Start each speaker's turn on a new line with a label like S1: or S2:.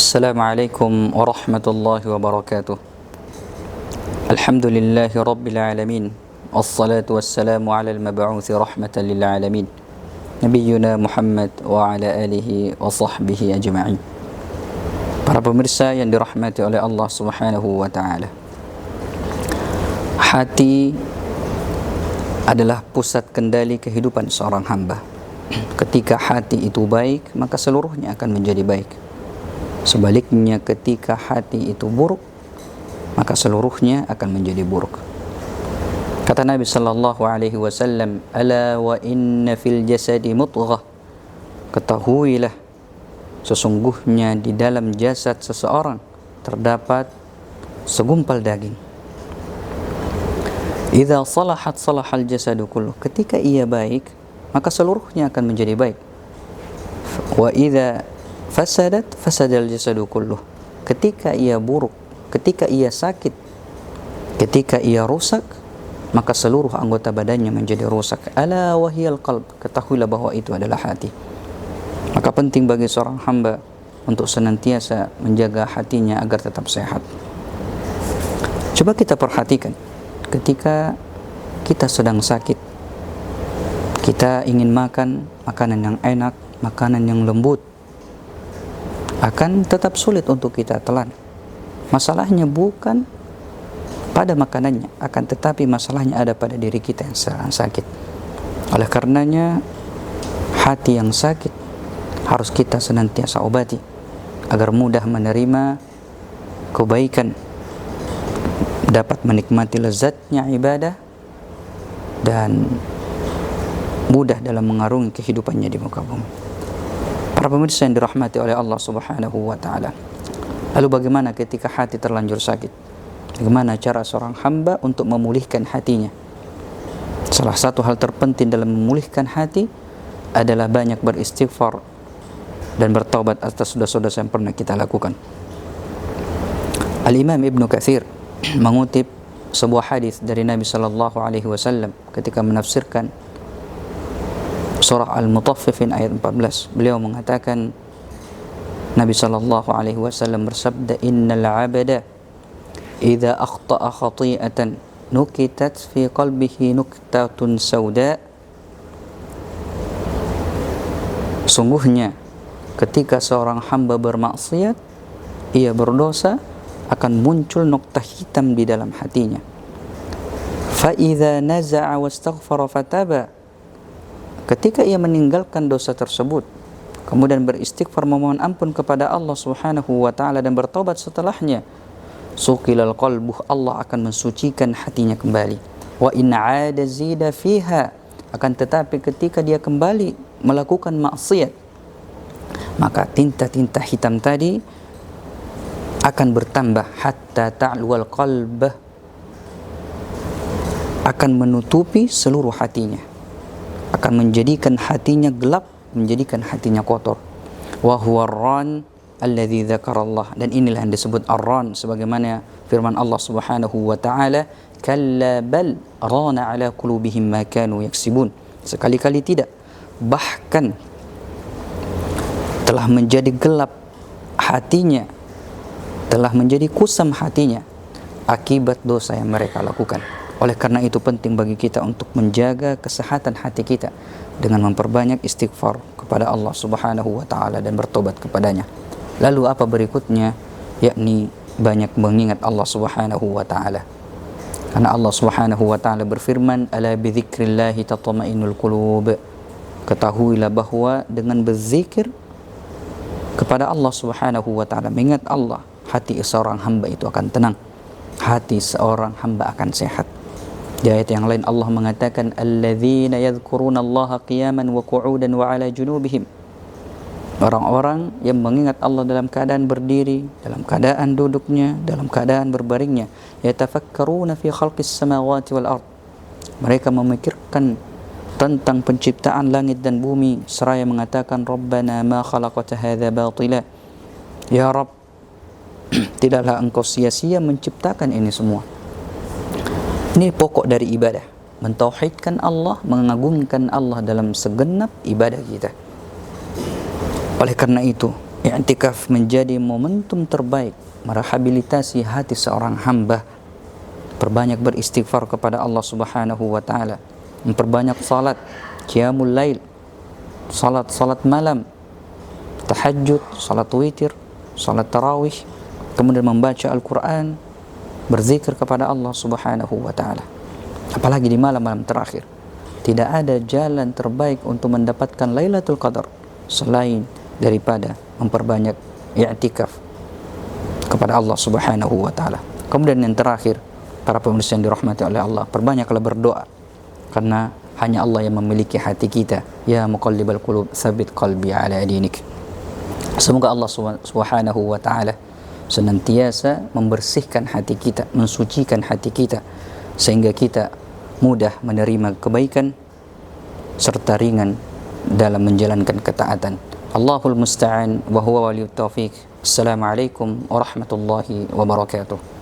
S1: Assalamualaikum warahmatullahi wabarakatuh. Alhamdulillahi rabbil alamin. Wassalatu wassalamu ala al-mab'uthi rahmatan lil alamin. Nabiyyuna Muhammad wa ala alihi wa sahbihi ajma'in. Para pemirsa yang dirahmati oleh Allah Subhanahu wa taala. Hati adalah pusat kendali kehidupan seorang hamba. Ketika hati itu baik, maka seluruhnya akan menjadi baik. Sebaliknya, ketika hati itu buruk, maka seluruhnya akan menjadi buruk. Kata Nabi sallallahu alaihi wasallam, "Ala wa inna fil jasadi mudghah." Ketahuilah, sesungguhnya di dalam jasad seseorang terdapat segumpal daging. Idza salahat salahal jasadu kulluh. Ketika ia baik, maka seluruhnya akan menjadi baik. Wa idza fasadat fasadal jasadu kulluh. Ketika ia buruk, ketika ia sakit, ketika ia rusak, maka seluruh anggota badannya menjadi rusak. Ala wahiyal qalb. Ketahuilah bahwa itu adalah hati. Maka penting bagi seorang hamba untuk senantiasa menjaga hatinya agar tetap sehat. Coba kita perhatikan, ketika kita sedang sakit, kita ingin makan makanan yang enak, makanan yang lembut, akan tetap sulit untuk kita telan. Masalahnya bukan pada makanannya, akan tetapi masalahnya ada pada diri kita yang sedang sakit. Oleh karenanya, hati yang sakit harus kita senantiasa obati agar mudah menerima kebaikan, dapat menikmati lezatnya ibadah, dan mudah dalam mengarungi kehidupannya di muka bumi. Para pemirsa yang dirahmati oleh Allah Subhanahu wa taala. Lalu bagaimana ketika hati terlanjur sakit? Bagaimana cara seorang hamba untuk memulihkan hatinya? Salah satu hal terpenting dalam memulihkan hati adalah banyak beristighfar dan bertaubat atas dosa-dosa yang pernah kita lakukan. Al-Imam Ibnu Katsir mengutip sebuah hadis dari Nabi sallallahu alaihi wasallam ketika menafsirkan surah Al-Mutaffifin ayat 14. Beliau mengatakan, Nabi sallallahu alaihi wasallam bersabda, "Innal 'abda idza akhta'a khati'atan nukitat fi qalbihi nuktatun sauda." Sungguhnya ketika seorang hamba bermaksiat, ia berdosa, akan muncul noktah hitam di dalam hatinya. Fa idza naza'a wastaghfara fataba. Ketika ia meninggalkan dosa tersebut, kemudian beristighfar memohon ampun kepada Allah Subhanahu wa taala dan bertobat setelahnya, suqilal qalbuh, Allah akan mensucikan hatinya kembali. Wa in 'ada zida fiha. Akan tetapi ketika dia kembali melakukan maksiat, maka tinta-tinta hitam tadi akan bertambah hatta ta'luwal qalbah, akan menutupi seluruh hatinya, akan menjadikan hatinya gelap, menjadikan hatinya kotor. Wa huwa ar-ran alladzi dzakarallah. Dan inilah yang disebut ar-ran, sebagaimana firman Allah Subhanahu wa taala, kalla bal rana ala qulubihim ma kanu yaksibun. Sekali-kali tidak, bahkan telah menjadi gelap hatinya, telah menjadi kusam hatinya akibat dosa yang mereka lakukan. Oleh karena itu penting bagi kita untuk menjaga kesehatan hati kita dengan memperbanyak istighfar kepada Allah Subhanahu wa taala dan bertobat kepadanya. Lalu apa berikutnya? Yakni banyak mengingat Allah Subhanahu wa taala. Karena Allah Subhanahu wa taala berfirman, "Ala bi dzikrillahi tatma'innul qulub." Ketahuilah bahwa dengan berzikir kepada Allah Subhanahu wa taala, mengingat Allah, hati seorang hamba itu akan tenang. Hati seorang hamba akan sehat. Di ayat yang lain Allah mengatakan, alladzina yadhkuruna Allaha qiyaman wa qu'udan wa 'ala junubihim. Orang-orang yang mengingat Allah dalam keadaan berdiri, dalam keadaan duduknya, dalam keadaan berbaringnya. Yatafakkaruna fi khalqis samawati wal ard. Mereka memikirkan tentang penciptaan langit dan bumi seraya mengatakan, Rabbana ma khalaqta hadza batila. Ya Rabb, tidaklah engkau sia-sia menciptakan ini semua. Ini pokok dari ibadah, mentauhidkan Allah, mengagungkan Allah dalam segenap ibadah kita. Oleh karena itu, i'tikaf menjadi momentum terbaik merehabilitasi hati seorang hamba. Perbanyak beristighfar kepada Allah Subhanahu wa taala, memperbanyak salat, qiyamul lail, salat malam, tahajud, salat witir, salat tarawih, kemudian membaca Al-Quran, berzikir kepada Allah Subhanahu wa taala. Apalagi di malam-malam terakhir. Tidak ada jalan terbaik untuk mendapatkan Lailatul Qadar selain daripada memperbanyak i'tikaf kepada Allah Subhanahu wa taala. Kemudian yang terakhir, para pemirsa yang dirahmati oleh Allah, perbanyaklah berdoa, karena hanya Allah yang memiliki hati kita. Ya muqallibal qulub, tsabit qalbi ala dinik. Semoga Allah Subhanahu wa taala senantiasa membersihkan hati kita, mensucikan hati kita, sehingga kita mudah menerima kebaikan serta ringan dalam menjalankan ketaatan. Allahul musta'an wa huwa waliyut taufiq. Assalamualaikum warahmatullahi wabarakatuh.